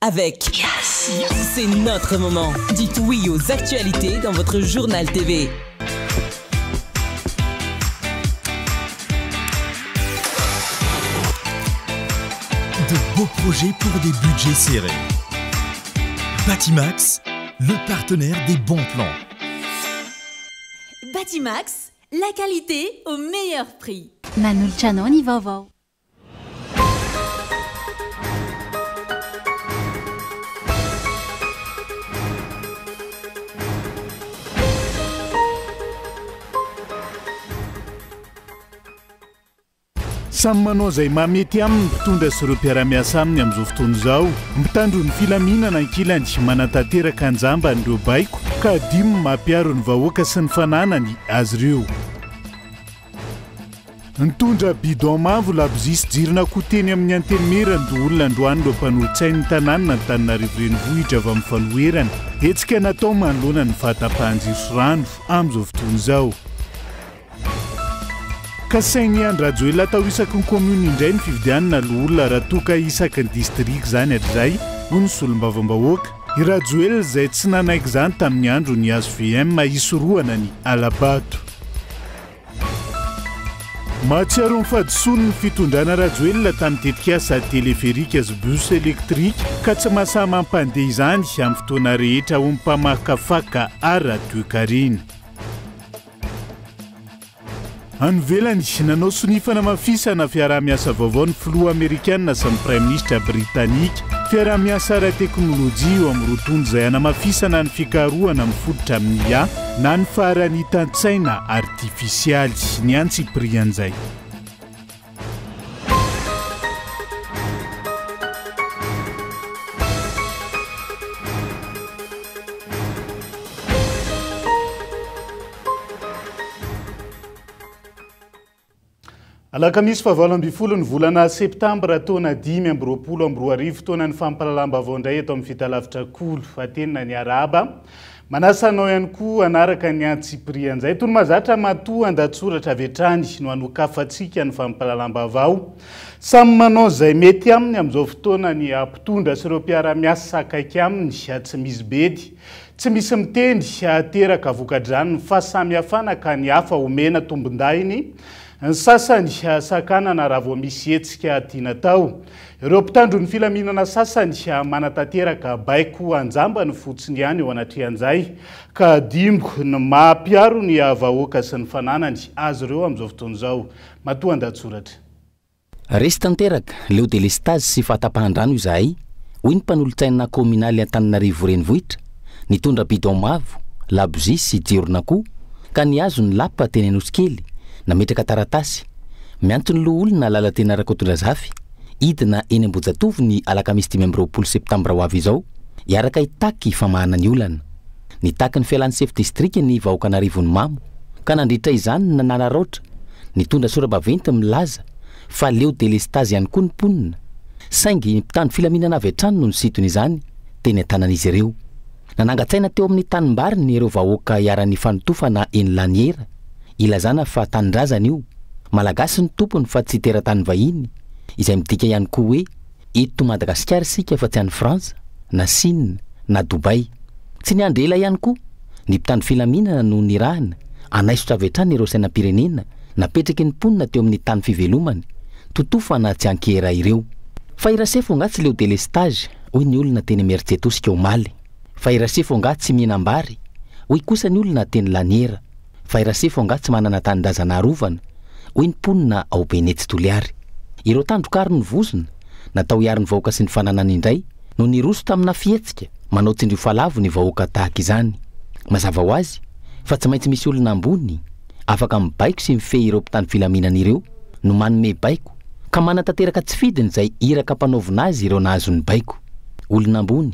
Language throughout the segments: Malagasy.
avec Yes. C'est notre moment. Dites oui aux actualités dans votre journal TV. De beaux projets pour des budgets serrés. Batimax, le partenaire des bons plans. Batimax, la qualité au meilleur prix. Manolcianoni vaovao. Samy manao izay mamety aminy mpitondra sy ireo mpiara-miasa aminy amin'izao fotoana izao mitandro ny filaminana ankilany manatanteraka anjamba an'ireo baiko ka dimy mampiaro ny vahoaka sy ny fananany azy ireo. Nitondra bidon mavo labozisy jirona koa teny amin'ny antenimera ny olona androany ireo mpanolo-tsainy ny tanàna ny Antananarivo renivohitra avy amin'ny fanoherana hetsika natao manoloana ny fahatapahan-jiro sy rano amin'izao fotoana izao. Kasaigny Andry Rajoelina atao isaky ny komuna indray ny fividianana olona raha toka isaky ny distrika zany hatrizay hoy ny solombavam-bahoaka. I Rajoelina izay tsy nanaiky izany tamin'ny andro ny azo VM hisorohana ny alabato. Mahatsiaro ny fahadisoany ny fitondrana Rajoelina tamin'ny tetikasa teleferika sy bus électrique ka tsy mahasahy mampandeha izany amin'ny fotoana rehetra ho mpamakafaka ary toekarina. Anvelany nanao sonifana mafisana fiaraha-miasa vaovao ny filoha Amerikanina sy ny Prime Ministre Britanika fiaraha-miasa ara-teknôlôjia eo amin'ny rotondo izay hanamafisana ny fikarohana amin'ny fototra amin'ny IA na ny faharanitan-tsaina artifisialy ny antsiprian'izay. Alakamisy fahavalo-ambin'ny volana septambra taona 2022 taona ny fampalalam-baovao indray eto amin'ny fitalavitra kolo fatenina ny araba manasanao ihany koa anaraka ny antsiprian'izay toy ny mahazatra matoa andatsoratra avy hatrany no hanokafantsika ny fampalalam-baovao samy manao izay mety aminy amin'izao fotoana ny ampitondra sy ireo mpiara-miasa akaiky aminy tsy misy bedy tsy misy miteny ateraka voka-drano ny fahasamihafana ka ny hafa omena tombon-dainy ny sasany sakanana raha vao misy hetsika tiana tao. Ireo mpitandro ny filaminana sasany manatanteraka baiko anjamba ny fotsiny ihany eo anatrehan'izay ka dimbo ny mahampiaro ny vahoaka sy ny fananany azy ireo amin'izao fotoana izao. Matoa andatsoratra. Resy tanteraka Leo Delestage sy fahatapahan-drano izahay hoy ny mpanolo-tsaina kominaly Antananarivo renivohitra nitondra bidon mavo labozia sy jirona koa ka niazo ny lapa teny Anosikely nametraka taratasy miantony loha olona lalatena Rakotondrazafy idina eny Ambojatovo ny alakamisy 20 septambra ho avy izao iaraka itaky famahana ny olana nitaky ny fialan'ny chef district ny vahoaka Anarivon'ny Mamo ka nandritra izany nanararotra nitondra sora-baventy milaza fa Leo Delestage ihany koa ny mponina saingy mpitandro filaminana avy hatrany no nisitony izany teny an-tanan'izy ireo nanangatsaina teo amin'ny tanimbary ireo vahoaka iaran'ny fanotofana eny Laniera ilazana fa tanindrazana io malagasy ny tompony fa tsy teratany vahiny izay midika ihany koa hoe eto Madagasikara sika fa tsy any Frantsa na Chine na Dubai tsy niandry ela ihany koa ny mpitandro filaminana no nirahana anaisotra avy hatrany ireo sainam-pirenena napetraky ny mponina teo amin'ny tany fivelomany totofana tsy ankera ireo fa irasefo nga tsy Leo Delestage hoy ny olona teny Mertsetosika omaly fa irasefo nga tsy mihinambary hoy kosa ny olona teny Laniera fa irasefo nga tsy manana tanindrazana arovana hoy ny mponina ao Benetsy Toliary. Ireo tandrokary ny vozona natao hiary ny vahoaka sy ny fananany indray no niroso tamina fihetsika manao tsindrio falavo ny vahoaka tahaka izany mazava ho azy fa tsy maintsy misy olona ambony afaka mibaiko sy mifehy ireo mpitandro filaminana ireo no manome baiko ka manatanteraka tsy fidiny izay iraka mpanaovina azy ireo nahazo ny baiko. Olona ambony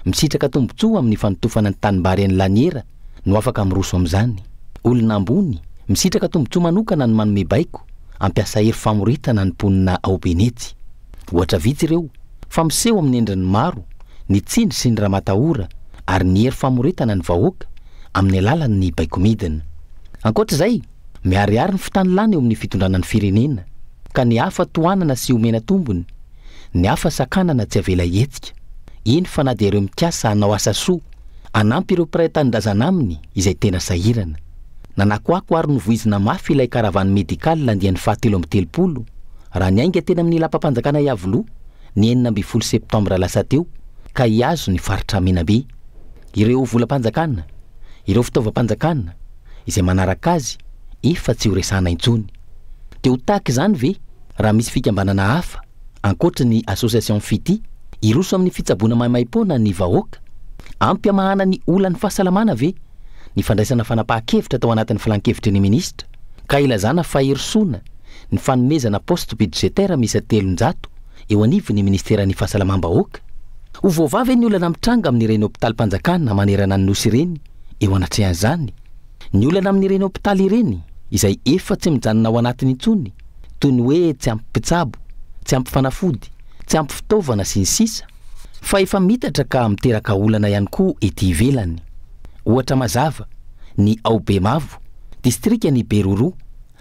misitraka tombotsoa amin'ny fanotofana ny tanimbary any Laniera no afaka miroso amin'izany. Olona ambony misitraka tombotsoa manokana ny manome baiko ampiasa hery famoritana ny mponina ao Benetsy. Ohatra vitsy ireo fa miseho amin'ny endriny maro ny tsindry sy ny ramatahora ary ny hery famoritana ny vahoaka amin'ny alalan'ny baiko midina. Ankoatr'izay miariary ny fotanilany eo amin'ny fitondrana ny firenena ka ny hafa toanana sy omena tombony ny hafa sakanana tsy avela hetsika eny fa na dia ireo mikasa hanao asa soa anampy ireo mpiray tanindrazana aminy izay tena sahirana. Nanakoako ary novoizina mafy ilay karavany medikaly landian'ny 7 raha ny ainga tena amin'ny lapam-panjakana Iavoloha ny 9 septambra lasa teo ka hiazo ny faritra Menabe. Ireo volam-panjakana, ireo fitaovam-panjakana izay manaraka azy efa tsy ho resana intsony. Teo tahaka izany ve raha misy fikambanana hafa ankoatra ny association Fity iroso amin'ny fitsaboana maimaimpona ny vahoaka ampy amahana ny olan'ny fahasalamana ve ny fandraisana fanapahan-kevitra tao anatin'ny filan-kevitry ny ministra ka ilazana fa herisona ny fanomezana poste budgétaire misy 300 eo anivon'ny ministeran'ny fahasalamam-bahoaka. Ho voavavy ny olana mitranga amin'ireny hôpitalim-panjakana manerana ny nosy ireny eo anatrehan'izany. Ny olana amin'ireny hôpitaly ireny izay efa tsy mijanona ao anatiny intsony toy ny hoe tsy ampy mpitsabo, tsy ampy fanafody, tsy ampy fitaovana sy ny sisa fa efa mitatra ka miteraka olana ihany koa ety ivelany. Ohatra mazava ny Aobemavo, distrikany Beroro,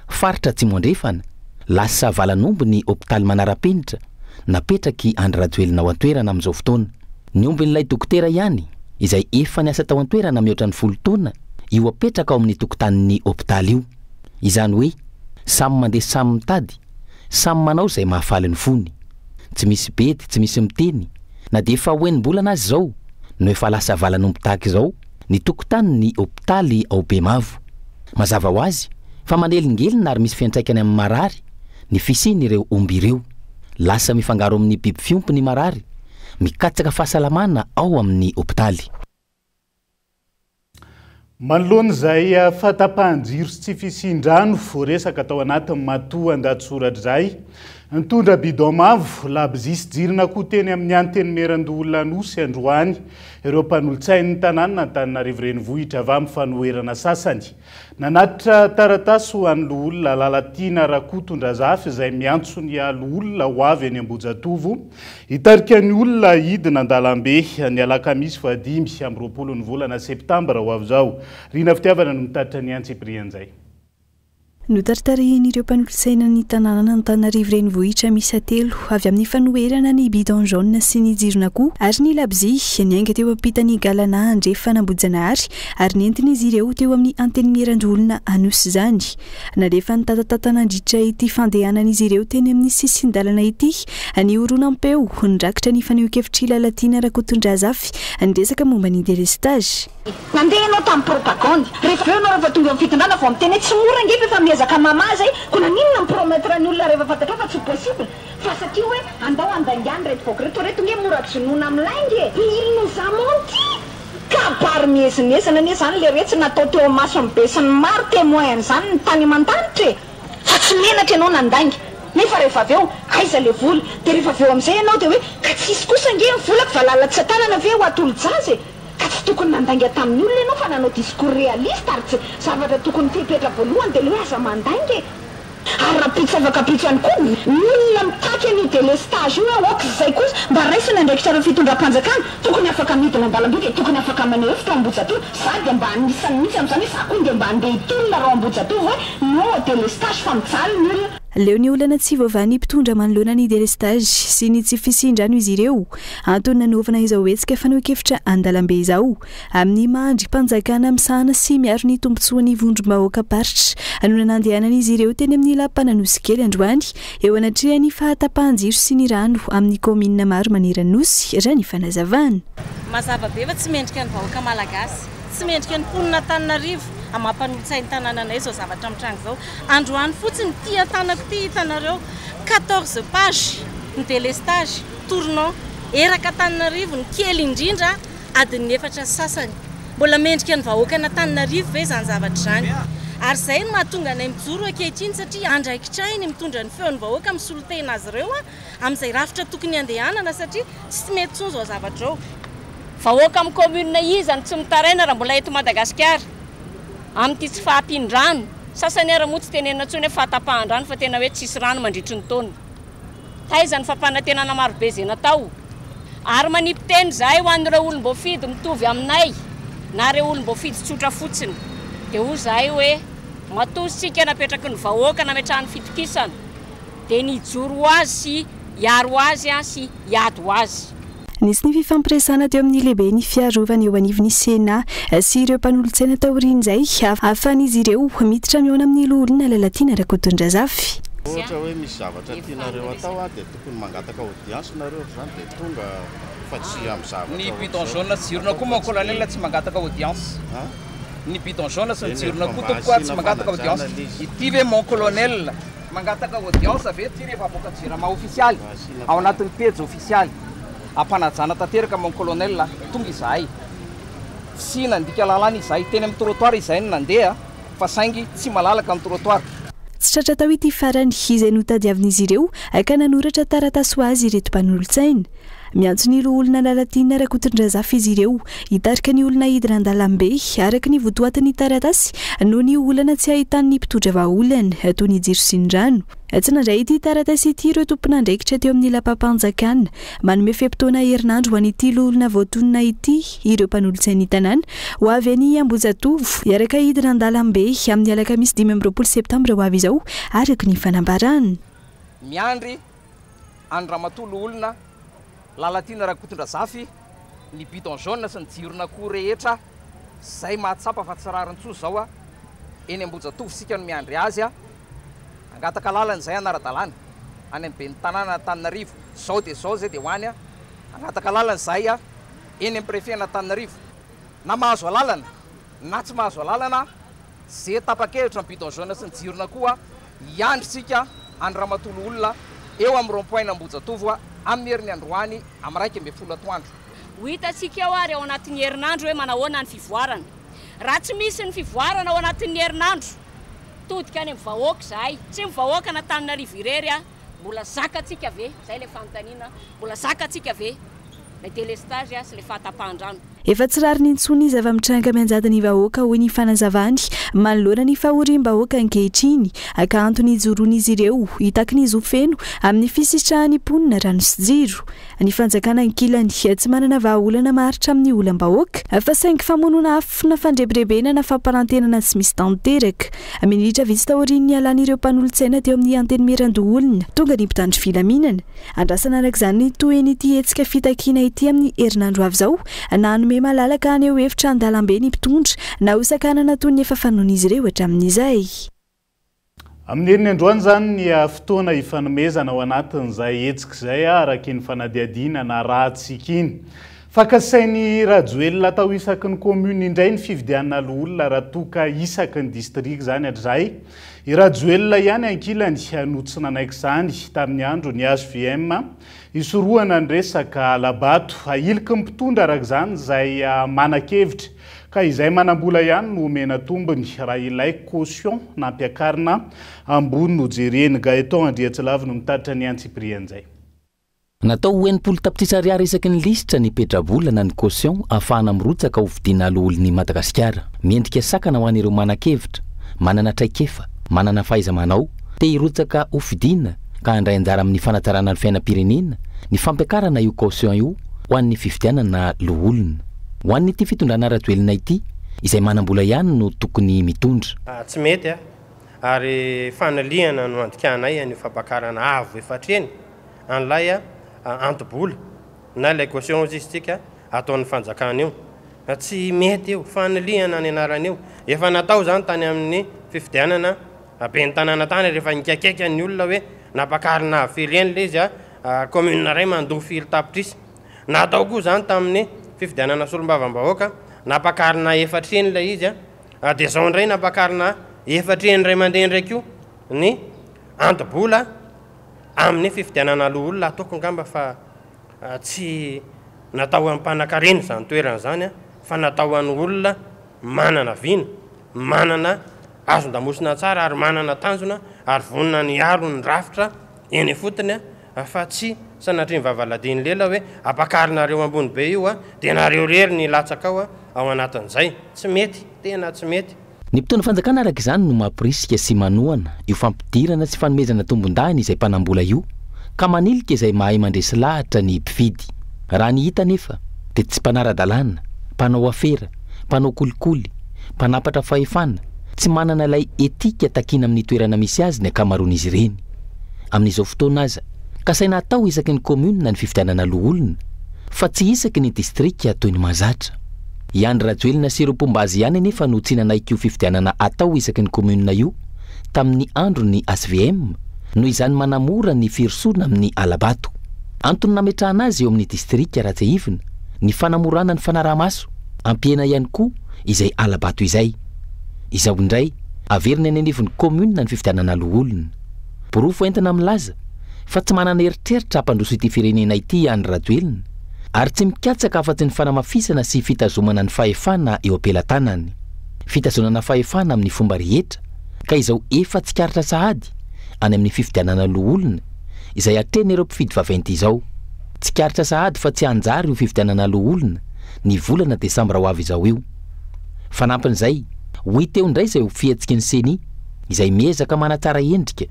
faritra Tsimondrefana, lasa valanomby ny hôpitaly manara-penitra napetraky Andry Rajoelina ao an-toerana amin'izao fotoana. Ny ombin'ilay dokotera ihany izay efa niasa tao an-toerana mihoatra ny 10 taona io apetraka ao amin'ny tokotanin'ny hôpitaly io. Izany hoe samy mandeha samy mitady, samy manao izay mahafaly ny fony. Tsy misy bedy, tsy misy miteny, na dia efa hoenim-bolana azy izao no efa lasa valanomby tahaka izao ny tokotanin'ny hôpitaly Aobemavo. Mazava ho azy fa manelingelina ary misy fiantraikany amin'ny marary ny fisian'ireo omby ireo. Lasa mifangaro amin'ny biby fiompy ny marary, mikatsaka fahasalamana ao amin'ny hôpitaly. Manoloana izay fahatapahan-jiro sy tsy fisin-drano voaresaka tao anatin'ny matoa an-dahatsoratra izay nitondra bidon mavo labozisy jirina koa teny amin'ny anteny meran-doolona Nosy androany ireo mpanolotsain'ny tanàna Antananarivo renivohitra avy amin'ny fanoherana sasany. Nanatitra taratasy ho an'lo olona Lalatiana Rakotondrazafy izay miantso ny alo olona ho avy any Ambohijatovo hitarika ny olona hidina an-dalambe ny alakamisy 5 amby 20 ny volana septambra ho avy izao. Rina fitiavana no mitaritra ny Antsiprian'izay. Notaritarin'ireo mpanolotsaina ny tanàna Antananarivo renivohitra miisa 3 avy amin'ny fanoherana ny bidon jaune sy ny jirona koa ary ny labozia ny ainga teo ampitany galana andrefa nambojanahary ary nentin'izy ireo teo amin'ny anteny meran-drolona Anosy izany. Na rehefa nitatatana nandritra ity fandehanan'izy ireo teny amin'ny sisin-dalana ity ny horonan-peo nidrakitra ny faneho-kevitry Lalatiana Rakotondrazafy niresaka momba ny délestage. Nandeha anao tamin'ny propagande rehefa eo anao rehefa tonga amin'ny fitondrana vao miteny tsy mora ngefa efa miezaka mama zay ko naninona mipromettre ny olona rehefa fantatra fa tsy possible fa satria hoe andao andaingany reto voaka reto nge mora jonoina amin'lainge ino zamonty kabary miezinesana anie zany le retsy natao teo masony be sy ny maro témoin zany ny tany aman-danitra fa tsy menatra ianao nandaingy nefa rehefa avy eo aiza le vola dia rehefa avy eo amin'izay ianao dia hoe ka tsisy kosa nge ny volako fa lalatsy tanana ve ho atolo-jazy ka tsy tokony nandainga tamin'ny olona ianao fa nanao discours réaliste ary tsy zavatra tokony fipetra voalohany dia le aza mandaingy ary raha pitsavakapitso ihany koa ny olona mitaky ny délestage io aoka zay kosa mba raisina ndraikitra reo fitondram-panjakana tokony afaka midina an-dalambe dia tokony afaka maneho hevitra ao Ambohijatovo za dia mba anisany mihitsy amin'izany hoe za koa dia mba andeha hitolona rao Ambohijatovo hoe no délestage fa mijaly ny olona. Leo ny olana tsy voavany mpitondra manoloana ny délestage sy ny tsy fisin-drano izy ireo antony nanaovana izao hetsika faneho-kevitra an-dalambe izao amin'ny mahandry mpanjakana misahana sy miaro ny tombotsoan'ny vondrom-bahoaka paritra anoana nandehanan'izy ireo teny amin'ny lapana Nosy kely androany eo anatrehany fahatapahan-jiro sy ny rano amin'ny komina maro manerana Nosy raha ny fanazavana. Mazava be fa tsy mendrika ny vahoaka malagasy, tsy mendrika ny mponina Antananarivo amampanolotsain'ny tanànanay zao zavatra mitranga zao. Androany fotsiny ty tanako ty hitanareo 14 page ny délestage tournant eraka Antananarivo ny kely indrindra adiny 4 sasany mbola mendrika ny vahoaka na Antananarivo ve zany zavatra zany ary zay no mahatonga anay mijoro ankehitriny satria andraikitrahiny mitondra ny feon'ny vahoaka misolotena azy ireo amin'izay rafitra tokony andehanana satria tsy mety tsony zao zavatra zao. Vahoaka amin'ny commune izany tsy mitaraina raha mbola eto Madagasikara amin'ity tsy fahampin-drano sasany ara moa tsy tenena ntsony hoe fahatapahan-drano fa tena hoe tsisy rano mandritry ny taona taizany fampanantenana marobe zay natao ary manipy-teny zahay ho an'ireo olom-boafidy mitovy aminay na ireo olom-boafidy tsotra fotsiny dia ho zahay hoe matositsika napetraky ny vahoaka nametrahany fitokisana dia nijoro ho azy sy hiaro azy sy hiady ho azy. nisy ny fifampiresana teo amin'ny lehibe ny fiarovana eo anivon'ny sena sy ireo mpanolontsaina taoriana izay ahafahan'izy ireo miditra miona amin'ny loholona lalatiana Rakotondrazafy. Ohatra hoe misy zavatra tianareo atao dia tokony mangataka audience nareo zany dia tonga fa tsy amin'ny zavatra. Ny bidon jaune jirona koa mon colonel tsy mangataka audience. Ny bidon jaune sy jirona koa tokoa tsy mangataka audience. Ity ve mon colonel mangataka audience avy ety rehefa avoaka jirama officialy ao anatin'ny page officialy. Ampanajana tanteraka mon colonel tonga izahay. Sy nandika lalàna izahay teny amin'ny trottoir izahay no nandeha fa saingy tsy malalaka amin'ny trottoir. Tsy tratra tao ity farany izay notadiavin'izy ireo ka nanoratra taratasy ho azy ireto mpanolontsaina. Miantso ny olona lalatiana Rakotondrazafy izy ireo hitarika ny olona hiditra an-dalambe araka ny votoatin'ny taratasy noho ny olana tsy ahitan'ny mpitondra vahaolana toy ny jiro sy ny rano. Tsy nandray ity taratasy ity ireo tompon'andraikitra teo amin'ny lapam-panjakana manome feim-potoana herinandro ho an'ity olona voatonona ity ireo mpanolontsaina tanàna ho avy any Ambozatovo iaraka hiditra an-dalambe amin'ny alakamisy 20 septambra ho avy izao araka ny fanambarana. Miandry andramatoa olona lalatiana Rakotondrazafy ny bidon jaune sy ny jirona koa rehetra zay mahatsapa fa tsy rarin-tsoa zao eny Ambozatovo sika no miandry azy angataka lalana zay anara-dalàna any amin'ny ben'ny tanàna Antananarivo zao dia zao zay dia hoany angataka lalana zay eny amin'ny préfet Antananarivo na mahazo lalana na tsy mahazo lalana zay tapa-kevitra ny bidon jaune sy ny jirona koa iandry sika andramatoa olona eo amin'ny rond-point Ambozatovo amin'ny herin'ny androany amin'ny 1:00 atoandro. Ho hitantsika eo ary ao anatin'ny herinandro hoe manahoana ny fivoarana. Raha tsy misy ny fivoarana ao anatin'ny herinandro todika any amin'ny vahoaka zahay, tsy mivahoaka na Antananarivo irery mbola zakatsika ve zay le fanontaniana, mbola zakatsika ve le délestage sy le fahatapahan-drano. Efa tsy rary nintsony izy avy mitranga mianjady ny vahoaka hoy ny fanazavany manoloana ny fahoriam-bahoaka ankehitriny ka antony ijoroan'izy ireo hitaky ny zofeno amin'ny fisitrahan'ny mponina rano sy jiro. Ny fanjakana ankilany tsy manana vahaolana maharitra amin'ny olam-bahoaka fa saingy famonona afona fandrebirebena na famparantenana tsy misy tanteraka. Minitra vitsy taorian'ny alan'ireo mpanolontsaina teo amin'ny antenimiran-doholona tonga ny mpitandro filaminana. Andrasana arak'izany toeny ity hetsika fitakiana ity amin'ny herinandro avy izao nanome malalaka aneo hevitra an-dalambe ny mpitondra na hosakanana toy ny efa fanoan'izy ireo hatramin'izay. Amin'ny herin'ny androany zany ny fotoana ifanomezana ao anatin'izay hetsika izay araka ny fanadiadiana na rahantsika iny. Fakasain'ny Rajoelina atao isaky ny commune indray ny fividianana olona raha toka isaky ny district zany hatray. I Rajoelina ihany ankilany notsy nanaiky izany tamin'ny andro ny HVM isorohana ny resaka alabato ahiliky mpitondra araka izany izay manan-kevitra ka izay manambola ihany no omena tombony raha ilay caution nampiakarina ambony no jereny Gaëtan Andriatsilava no mitaritra ny Antsiprian zay. Natao ho enimpolo tapitrisa resaky ny lisitra ny petrabolana ny caution ahafahana mirotsaka ho vidiana olon'i Madagasikara. Miendrika sakana ho an'ireo manan-kevitra, manana traikefa, manana fahaiza-manao, te hirotsaka ho vidiana ka handray anjara amin'ny fanatarana ny fiainam-pirenena ny fampiakarana io caution io ho an'ny fividianana olona. Ho an'ity fitondrana Rajoelina ity izay manambola ihany no tokony mitondra. Tsy mety ary fanaliana no andikanay ny fampiakarana avo efatreny an'ilay antobola na ilay caution justika ataon'ny fanjakana io. Tsy mety eo, fanaliana ny anarany eo. Efa natao zany tany amin'ny fividianana ben'ny tanàna tany rehefa nikakaiky ny olona hoe nampakarina avo firy eny le izy commune ray mandoha firy tapitrisa. Natao koa zany tamin'ny fividianana solombavam-bahoaka nampakarina efatreny ilay izy dia zao indray nampakarina efatreny ray mandeha ndraiky io ny antobola amin'ny fividianana olona ataoko ngamba fa tsy natao ampanankarena zany toerana zany fa natao any olona manana vina, manana azon-damosina tsara ary manana tanjona ary vonina ny aro ny rafitra eny fotony fa tsy sanatria vavaladiny lela hoe apakarinareo ambony be io dia nareo rery ny latsaka ao anatin'izay. Tsy mety, tena tsy mety. Ny mpitondra fanjakana araka izany no mampirisika sy manoana io fampidirana sy fanomezana tombon-dany izay mpanambola io ka manilika izay mahay mandresy lahatra ny mpividy. Raha ny hita nefa dia tsy mpanara-dalàna, mpanao afera, mpanao kolikoly, mpanapatra fahefana, tsy manana ilay etika takina amin'ny toerana misy azy ny akamaroan'izy ireny. Amin'izao fotoana aza ka saina atao isaky ny commune na ny fividianana olona fa tsy isaky ny distrika toy ny mahazatra. Iandry Rajoelina sy ireo mpombazy ihany nefa no tsinanaik'io fifidianana atao isaky ny komuna io tamin'ny andro ny SVM noho izany manamora ny firosorana amin'ny alabato. Antony nametrahana azy eo amin'ny distrika Rajaivina ny fanamorana ny fanarahamaso, ampiena ihany koa izay alabato izay. Izao indray averina ny anivon'ny komuna ny fifidianana loholona. Borofo entina milaza fa tsy manana eritreritra hampandroso ity firenena ity Iandry Rajoelina ary tsy mikatsaka afa-tsy ny fanamafisana sy fitazomana ny fahefana eo ampelantanany. Fitazonana fahefana amin'ny fomba rehetra ka izao efa tsikaritra sahady any amin'ny fifidianana loholona izay atreny ireo mpifidy vaventy izao. Tsikaritra sahady fa tsy anjary io fifidianana loholona ny volana Desambra ho avy izao io. Fanampin'izay, hoy teo indray izay ho fihetsiky ny seni izay miezaka manatsara endrika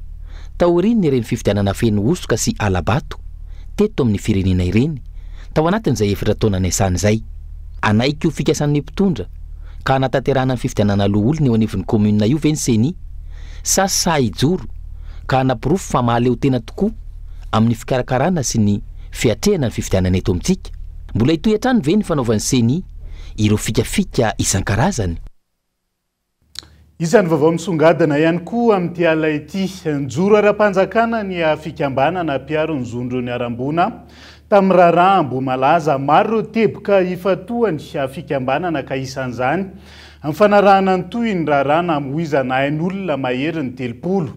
taoriny ireny fifidianana feno osoka sy alabato teto amin'ny firenena ireny tao anatin'izay efatra taona niasany izay. Anaiky io fikasan'ny mpitondra ka anatanterahana ny fifidianana loholona eo anivon'ny komuna io ve ny seni sa ijoro ka anapirofo fa mahaleo tena tokoa amin'ny fikarakarana sy ny fiatrehana ny fifidianana eto amintsika. Mbola hitohy hatrany ve ny fanaovan'ny seni ireo fikafika isan-karazany. Isan'ny vaovao misongadina ihany koa amin'ity ala ity. Njoro ara-panjakana ny fikambanana mpiaro ny zondro ny arambona tamin'ny raharaha Ambohimalaza. Maro ireo teboka ifatoany fikambanana ka isan'izany amin'ny fanarahana ny toy ny raharaha amoizana ain'olona mahery ny 30.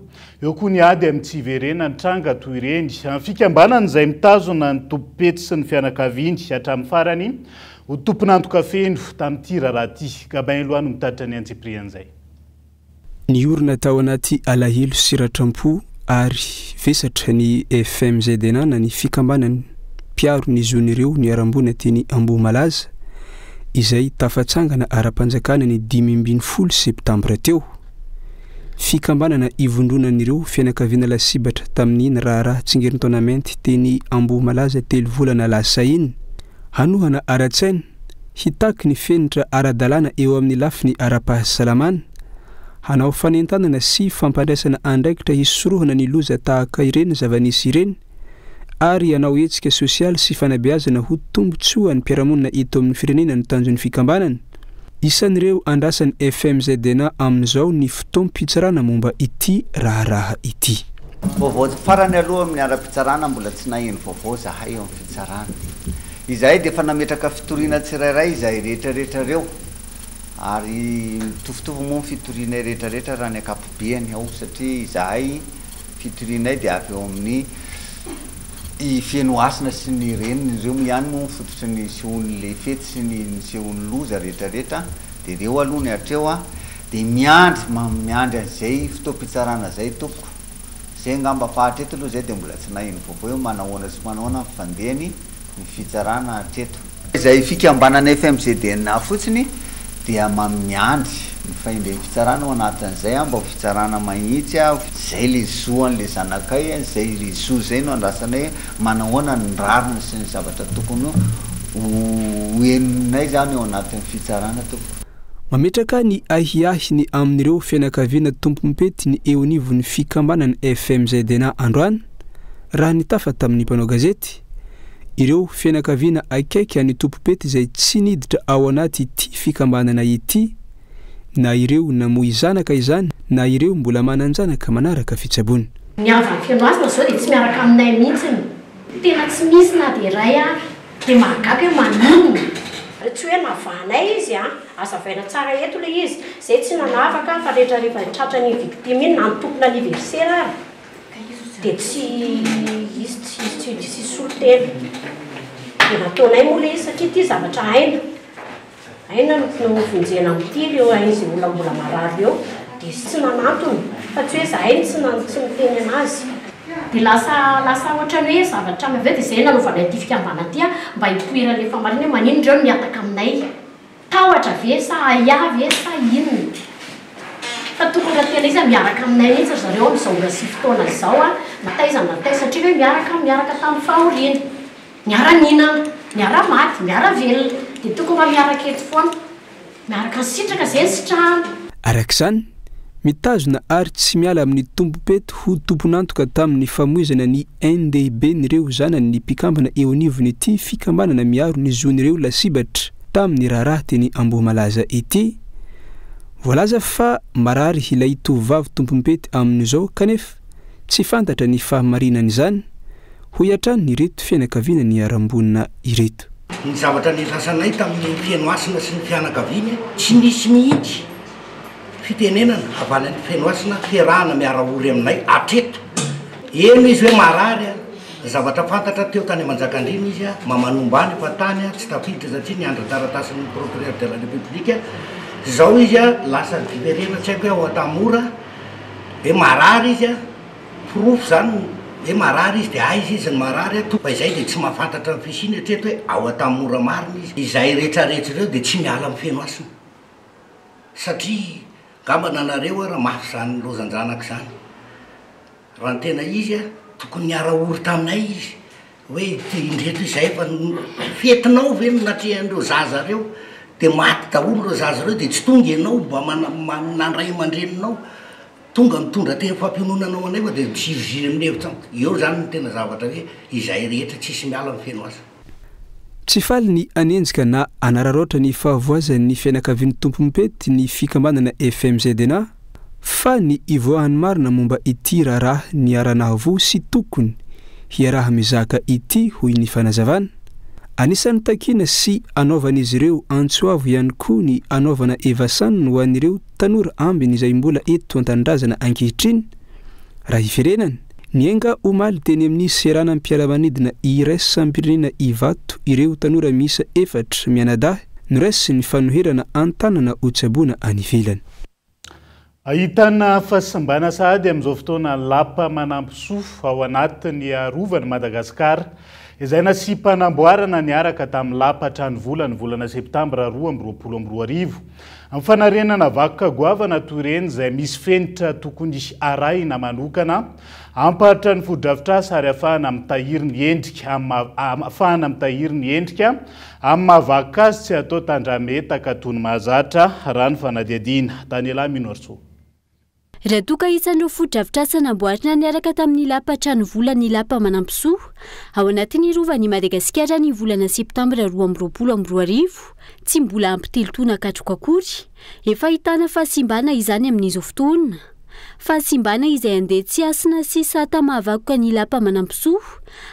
Eo koa ny ady amin'ny tsiverena ny tranga toy ireny. Fikambanana izay mitazona ny tompopety sy ny fianakaviany hatramin'ny farany ho tompon'antoka feno tamin'ity raharaha ity. Gabain Loano mitatitra ny Antsipriana izay. Ny orona tao anaty alahelo Siratrampo ary vesatra ny FMZDNA na ny fikambanany mpiaro ny zon'ireo ny arambona teny Ambohimalaza izay tafatsangana ara-panjakana ny 20 septambra teo. Fikambanana ivondronan'ireo fianakaviana lasibatra tamin'iny raharaha tsingerin-taonamenty teny Ambohimalaza 3 volana lasa iny hanohana ara-tsaina hitaky ny fenitra ara-dalàna eo amin'ny lafiny ara-pahasalamana, hanao fanentanana sy fampandraisana andraikitra hisorohana ny loza tahaka ireny zava-nisy ireny ary hanao hetsika sosialy sy fanabeazana ho tombotsoa ny mpiaramonina eto amin'ny firenena ny tanjon'ny fikambanana. Isan'ireo andrasan'ny FMZDNA amin'izao ny fotoam-pitsarana momba ity raharaha ity. Vaovao farany aloha amin'ny ara-pitsarana mbola tsy naheno vaovao zahay eo amin'ny fitsarana. Izahay dia efa nametraka fitoriana tsirairay izahay rehetrarehetra reo ary mitovitovy moa fitoriana rehetrarehetra raha ny akapobeany ao satria izahay fitorianay dia avy eo amin'ny fienoasina sy ny reniny ireo ihany moa fototra ny sehon'le fety sy ny sehon'ny loza rehetrarehetra dia ireo aloha ny hatreo dia miandry an'izay fotoam-pitsarana zay tompoko. Zay ngamba fahatreto aloha zay dia mbola tsy naheno vaovao eo manahoana sy manahoana fandehany ny fitsarana hatreto. Izay fikambanana FMZDNA fotsiny dia miandry ny faindren'ny fitsarana ao anatin'izay mba ho fitsarana mahitsy zay le zoan'le zanakay zay le zo zay no andrasanay manahoana ny rarina sy ny zavatra tokony hoeninay zany eo anatin'ny fitsarana tompoko. Mametraka ny ahiahiny amin'ireo fianakaviana tompompety ny eo anivon'ny fikambanana FMZDNA androany raha nitafa tamin'ny mpanao gazety. Ireo fianakaviana akaiky any tompopety izay tsy niditra ao anaty ity fikambanana ity na ireo namoy zanaka izany na ireo mbola mananjanaka manaraka fitsabony. Ny avy fianoasana zao dia tsy miaraka aminay mihitsiny. Tena tsy misy na dia iray ary dia mahagaga manino. Tsy hoe navanay izy azavaina tsara eto ilay izy. Zay tsy nanavaka fa rehetra rehefa tratra ny victime iny na ny tompona anniversaire ary dia tsy solotelo. Dia nataonay moa ilay izy satria ity zavatra aina no vonjena amin'ity eo izy olona mbola marary eo dia tsy nanantony fa tsy hoe zahay tsy miteny anazy. Dia lasa ohatrany hoe zavatra maveo dia izay nanaovanay ity fikambanana ity mba hipoira ilay famarina hoe manino ireo no miataka aminay. Tahotra ve sa aiavy sa inona? Fa tokony raha tena izy miaraka aminay mihitsy zareo amin'izao ora sy fotoana izao natay satria hoe miaraka tamin'ny fahoriana. Miara-ninana, miara-maty, miara-velona dia tokony mba miaraka eto foana. Miaraka ny sitraka izay ny sitrahana. Araka izany mitazona ary tsy miala amin'ny tompopety ho tomponantoka tamin'ny famoizana ny NDB nireo zanany mpikambana eo anivony ity fikambanana miaro ny zon'ireo lasibatra tamin'ny raharaha teny Ambohimalaza ity. Voalaza fa marary ilay tovavy tompompety amin'izao kanefa tsy fantatra ny fahamarinany izany ho iatrany ny ireto fianakaviana ny arambonina ireto. Ny zavatra nilasanay tamin'ny fianoasina sy ny fianakaviana tsy nisy mihitsy fitenenana avanan'ny fianoasina fiarahana miara-ory aminay atreto. Eno izy hoe marary zavatra fantatra teo tany Manjakandriana izy mamanomba ny fa tany tsy tafiditra satria ny andro taratasin'ny procureur de la République zao izy lasa diverena tsy haiko ao atamora hoe marary izy proof zany hoe marary izy dia aizy izy ny marary fa izay dia tsy mahafantatra ny fisiny hatreto hoe ao atamora mariny izy izay rehetrarehetra ireo dia tsy miala amin'ny fianoasina satria gambana anareo raha mafy zany lozanjanaka zany raha ny tena izy tokony niara-ory taminay izy hoe indreto izay fa fetinao ve natrehan'ireo zaza reo dia maty daholo ireo zaza reo dia tsy tonga ianao mba nandray aman-dreninao tonga mitondra tena fampiononanao anay fa dia misiviziry amin'ny hevitra eo zany ny tena zavatra hoe izay rehetra tsisy miala amin'ny fianoasina. Tsy faly ny anenjika na anararoatra ny fahavoazan'ny fianakavian'ny tompompety ny fikambanana FMZDNA fa ny ivoahany marina momba ity raharaha ny aranahavo sy tokony hiaraha mizaka ity hoy ny fanazavana. Anisan'ny takina sy anaovan'izy ireo antsoavo ihany koa ny anaovana evasanina ho an'ireo tanora ambiny izay mbola eto an-tanindrazana ankehitriny. Raha ifirenany nienga omaly teny amin'ny serana mpiara-manidina IRES sampirenena Ivato ireo tanora miisa 4 mianadahy noresy ny fanoherana antanana Otsaboana any ivelany. Ahitana fahasimbana sahady amin'izao fotoana lapa manampisoa ao anatin'ny arovany Madagasikara izay nasipanamboarana niaraka tamin'ny lapa hatrany volana septambra 2022 amin'ny fanarenana vakoka goavana toreny izay misy fenitra tokony arahina manokana ampahatra ny fodrafitrasa ary ahafahana mitahiry ny endrika amin'ny mahavakoka azy tsy atao tandrametaka toy ny mahazatra raha ny fanadihadiana. Daniela Minorso. Raha toka isan'ireo fodrafitrasa namboarina niaraka tamin'ny lapa hatrany volany lapa manampisoa ao anatin'ny rovan'i Madagasikara ny volana septambra 2022 tsy mbola ampy telotona katroka akory efa ahitana fahasimbana izany amin'izao fotoana. Fahasimbana izay andeha tsy asina sy sata mahavakoka ny lapa manampisoa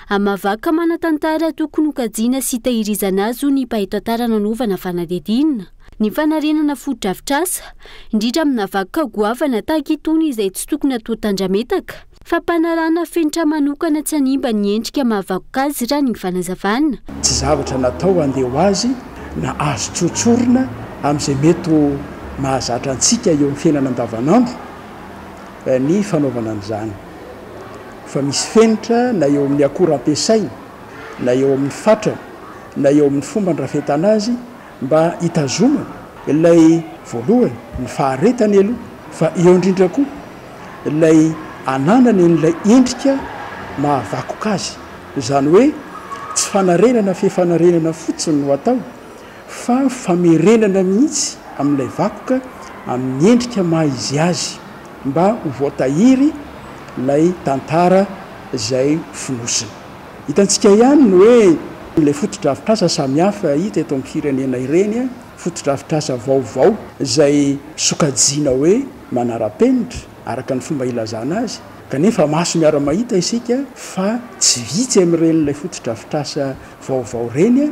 amahavakoka manatantara tokony hokajiana sy tahirizana azy ny mpahay-tantara nanaovana fanadihadiana. Ny fanarenana fodrafitrasa indrindra amina vakoka goavana tahaka itony izay tsy tokony atao tandrametaka fa mpanarana fenitra manokana tsy hanimba ny endrika mahavakoka azy raha ny fanazavana. Tsy zavatra natao andeha ho azy na azo tsotsorina amin'izay mety mahazatra antsika eo amin'ny fiainana andavanandro ny fanaovana an'izany. Fa misy fenitra na eo amin'ny akora ampiasaina na eo amin'ny fatrana na eo amin'ny fomba nyrafetana azy mba hitazomana ilay voalohany ny faharetany aloha fa eo indrindra koa ilay ananany n'ilay endrika mahavakoka azy. Izany hoe tsy fanarenana fefanarenana fotsiny no atao fa famerenana mihitsy amin'ilay vakoka amin'ny endrika maha izy azy mba ho voatahiry ilay tantara izay finosiny. Hitantsika ihany no hoe ilay fotodrafitrasa samihafa hita eto amin'ny firenena ireny fotodrafitrasa vaovao izay sokajiana hoe manara-penitra araka ny fomba ilazana azy kanefa maso miara-mahita isika fa tsy vitsy amin'iren'ilay fotodrafitrasa vaovao reny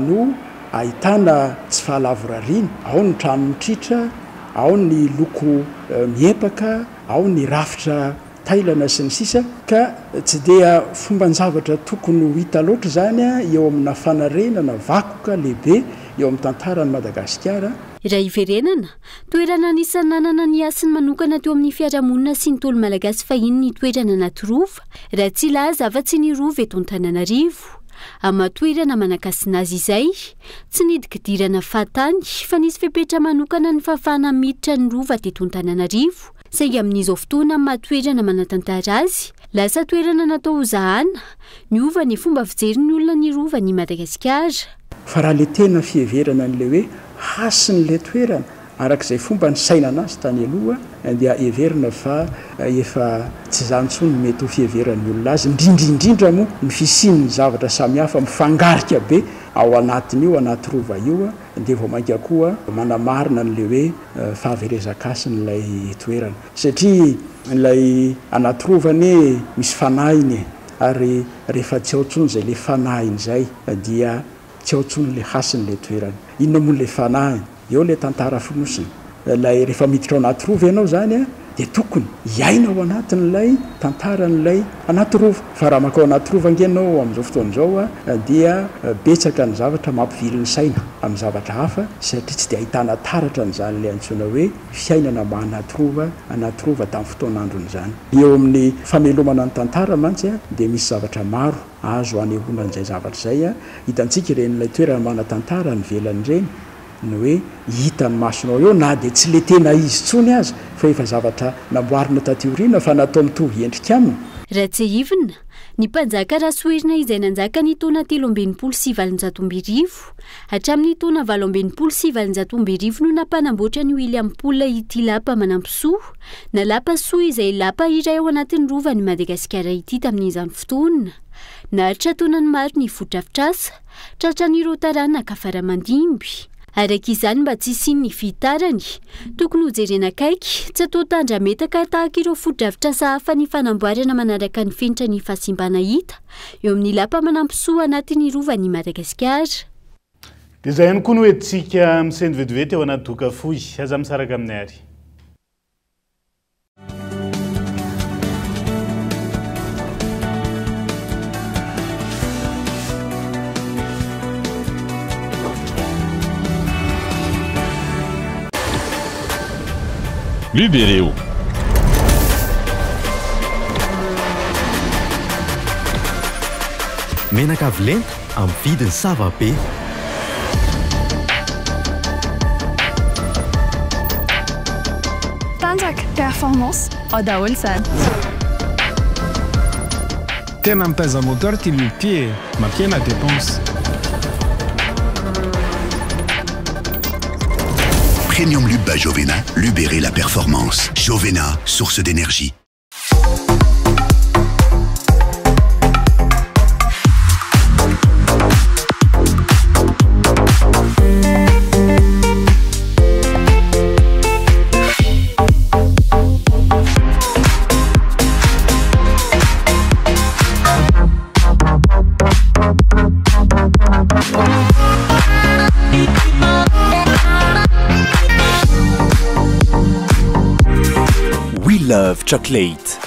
no ahitana tsy fahalavorariana. Ao ny trano mitritra, ao ny loko miepaka, ao ny rafitra tailana sy ny sisa ka tsy dia fomban-javatra tokony ho hita loatra zany eo amina fanarenana vakoka lehibe eo amin'ny tantarany Madagasikara. Raha iverenana toerana anisan'ny nanana ny asiny manokana teo amin'ny fiarahamonina sy ny tolo malagasy fahiny ny toerana anaty rova raha tsy laza afa-tsy ny rova eto Antananarivo. Ama toerana manakasina azy izay tsy nidikidirana fahatany fa nisy fepetra manokana ny fahafahana miditra ny rova teto Antananarivo saingy amin'izao fotoana matoerana manatantara azy lasa toerana natao zahana niova ny fomba fijery ny olona ny rova ny Madagasikara. Fa raha le tena fieverana n'ilay hoe hasin'ilay toerana arak'izay fomba ny sainana azy tany aloha dia everina fa efa tsy zanontsony mety ho fieveran'ny olona azy indrindraindrindra moa ny fisin'ny zavatra samihafa mifangarika be ao anatiny io anaty rova io dia vao mainka koa manamarina n'le hoe fahaverezakasy n'ilay toerana satria n'ilay anaty rovany misy fanahiny ary rehefa tsy aotsony zay le fanahiny zay dia tsy aotsony le hasin'le toerana inona moa le fanahiny eo le tantara fonosiny lay rehefa miditra ao anaty rova ianao zany dia tokony iaina ao anatin'ilay tantaran'ilay anaty rova fa raha makao anaty rova ngenao amin'izao fotoan'izao dia betsaka ny zavatra mampiviry ny saina amin'ny zavatra hafa satria tsy dia ahitana taratra n'izany le antsoina hoe fiainana mba anaty rova tamin'ny fotoan'andron'izany eo amin'ny famelomana ny tantara mantsy dia misy zavatra maro azo anehoanan'izay zavatra zay hitantsika iren'ilay toerana manatantara ny velan'ireny ny hoe hitany masonao eo na dia tsy le tena izy tsony azy fa efa zavatra namboarina tatioriana fa natao mitovy endrika aminy raha tsy ivina ny mpanjaka rasoerina izay nanjaka ny taona 3.720 hatramin'ny taona 8.720 no nampanamboatra ny William Paul ity lapa manampisoa na lapa soa izay lapa iray ao anatin'ny rovan'ny Madagasikara ity tamin'izany fotoana nahatra taonany maro ny fodrafitrasa tratran'ireo taranaka faramandimby araka izany mba tsy siny ny fitarany tokony hojerena akaiky tsy atao tandrametaka tahaka ireo fodrafitrasa hafa ny fanamboarana manaraka ny fenitra ny fahasimbana hita eo amin'ny lapa manampisoa anatin'ny rovan'ny Madagasikara dia izay ihany koa no hoentsika misendy vetivety eo anaty doka fohy aza misaraka aminay ary Lubereo menaka avy lenta amin'ny vidiny sava be tanjaka performance ao daholo izany tena mitaiza moteur ty lupie mampihena dépense Premium Lube by Jovena, Lubéré la performance. Jovena, source d'énergie. Love chocolate.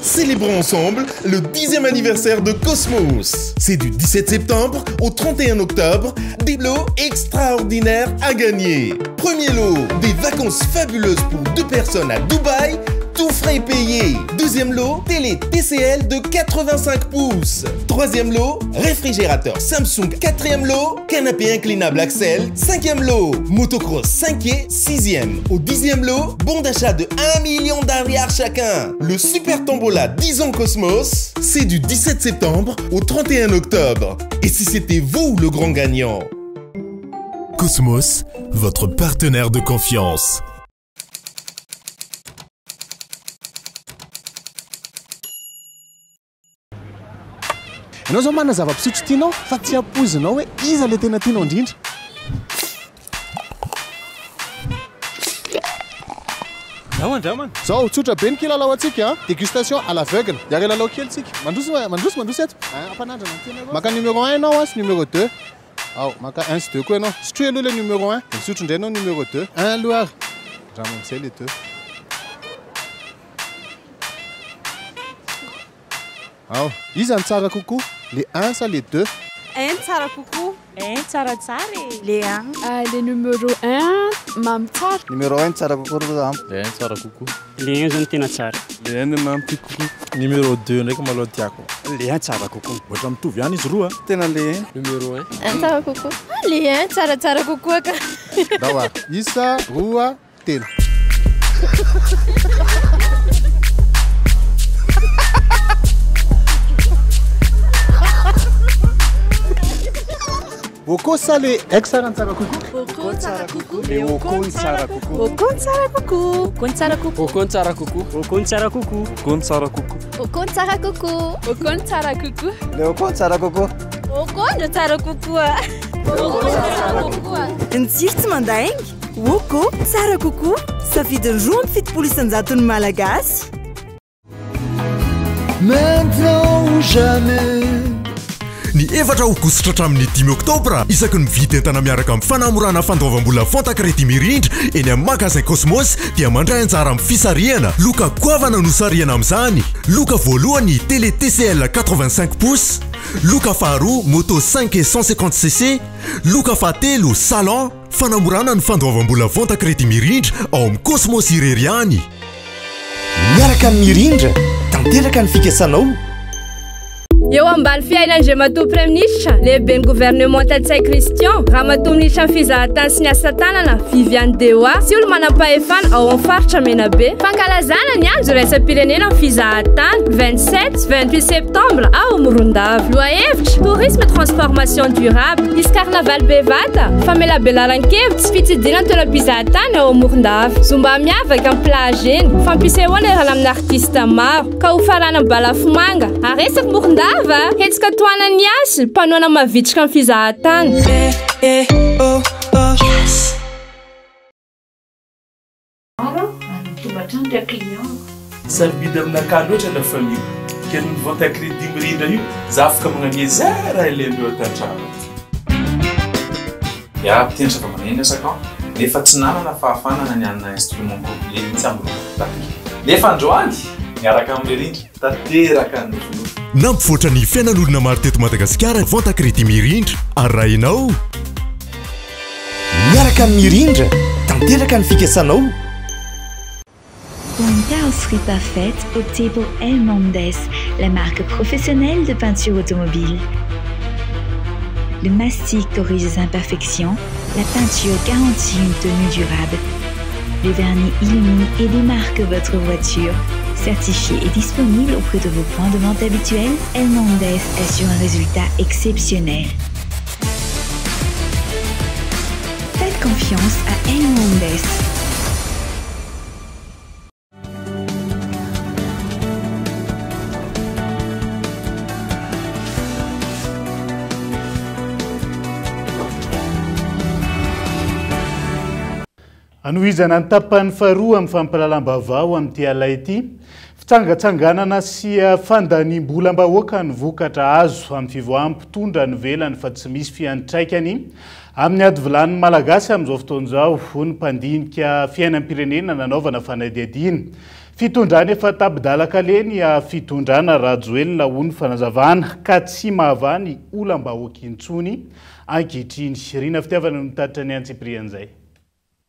Célébrons ensemble le 10e anniversaire de Cosmos. C'est du 17 septembre au 31 octobre, des lots extraordinaires à gagner. Premier lot, des vacances fabuleuses pour 2 personnes à Dubaï, tout frais payé. Deuxième lot, télé TCL de 85 pouces. Troisième lot, réfrigérateur Samsung. Quatrième lot, canapé inclinable Axel. Cinquième lot, motocross 5e. Sixième. Au 10e lot, bon d'achat de 1 million d'ariars chacun. Le super tombola 10 ans Cosmos, c'est du 17 septembre au 31 octobre. Et si c'était vous le grand gagnant? Cosmos, votre partenaire de confiance. Anao zao manana zava-pisotro tianao fa tsy ampozinao hoe iza le tena tianao indrindra. Dramana. Zao tsotra be ny kilalao antsika dégustation à l'aveugle. Yare lalao kely tsika. Mandroso eto. Ampanandrana ny tena. Maka numéro 1 ianao sy numéro 2. Ao, maka 1 sy 2 koa ianao. Sotroy aloha le numéro 1, misotro indray ianao numéro 2. 1 aloha ary. Drama amin'izay le 2. Ao, iza ny tsara kokoa? Le 1 sa le 2? Un tsara kokoa. Un tsara le 1. Le numéro 1 mamy tsara. Numéro 1 tsara kokoa ro le 1 tsara kokoa. Le 1 zany tena tsara. Le 1 mamy tiako kokoa. Numéro 2 ndraiky maloha tiako. Le 1 tsara kokoa. Ohatra mitovy ihany izy roa. Tena le 1. Numéro 1. 1 tsara kokoa. Le 1 tsara kokoa ka. Dawa. Isa, roa, telo. Oko sa le ex tsara tsara kokoa. Oko tsara kokoa. Le oko tsara kokoa. Oko tsara kokoa. Oko tsara kokoa. Oko tsara kokoa. Oko tsara kokoa. Oko tsara kokoa. Oko tsara kokoa. Oko tsara kokoa. Le oko tsara kokoa. Oko tsara kokoa. Oko tsara kokoa. Ntsiro tsy mandaingy. Oko tsara kokoa. Safidiny 27 isanjaton'ny malagasy. Maintenant ou jamais. Ny efatra aogositra hatramin'ny 10 oktobra isaky ny mividy entana miaraka amin'ny fanamorana fandoavam-bola Fanta Crédit mirindra eny amin'ny magasin Cosmos dia mandray anjara amin'ny fisarihana loka goavana no sarihana amin'izany. Loka voalohany télé TCL 85 pouces, loka faharoa moto 5 et 150 cc, loka fahatelo salon. Fanamorana ny fandoavam-bola Fanta Crédit mirindra ao amin'ny Cosmos irery ihany. Miaraka amin'ny mirindra tanteraka ny fikasanao. Eo ambany fiainan'Andriamatoa Praiministra, lehiben'ny gouvernement Tatsay Christian, Ramatoa Ministra ny Fizahatany sy ny Asa Tanana, Viviane Dewa, sy olo manam-pahefana ao amin'ny faritra Menabe. Fankalazana ny andro iraisam-pirenena ny fizahatany 27-28 septembre ao Morondava. Lohahevitra, tourisme et transformation durable, isy carnaval bevata, famelabelaran-kevitra, fitsidina ny toeram-pizahatany ao Morondava. Zomba miavaka amin'ny plage eny, fampisehoana irana amin'ny artista maro, ka ho farana balafomanga, aresaky Morondava. Hetsika toana ny asy mpanoana mavitrika ny fizahatany. Sarobidy aminakà loatra la famille ke ny Fanta Crédit mirindra io za afaka magnamia zara ilendreo tantrano. Ya pitendra fa manenga sakao nefa tsy nanana fahafanana ny anna instrument complet mihitsy amin'ny nefa androany miaraka amin'ny rindra tanteraka ny nofo. Nampivoatra ny fiainan'olona maro teto Madagasikara Fanta Crédit mirindra arahinao. Miaraka amin'ny mirindra tanteraka ny fikasanao. Pour une carrosserie parfaite, optez pour El Mondes, la marque professionnelle de peinture automobile. Le mastic corrige les imperfections, la peinture garantit une tenue durable. Le vernis illumine et démarque votre voiture. Certifié et disponible auprès de vos points de vente habituels, El Mondes assure un résultat exceptionnel. Faites confiance à El Mondes. Anohizana ny tapany faharoa amin'ny fampalalam-bavao amin'ity alay ity, fitsangatsanganana sy fandanim-bolam-bahoaka ny vokatra azo amin'ny fivoaham-pitondra ny velany fa tsy misy fiantraikany amin'ny ady vilany malagasy amin'izao fotoan'izao ho ny mpandinika fiainam-pirenena nanaovana fanadihadiana. Fitondrana efa tabidalaka leny fitondrana rajoelina ho ny fanazavana ka tsy mahavany olam-bahoaka intsony ankehitriny. Rina fitiavana no mitatitra ny Antsiprian'izay.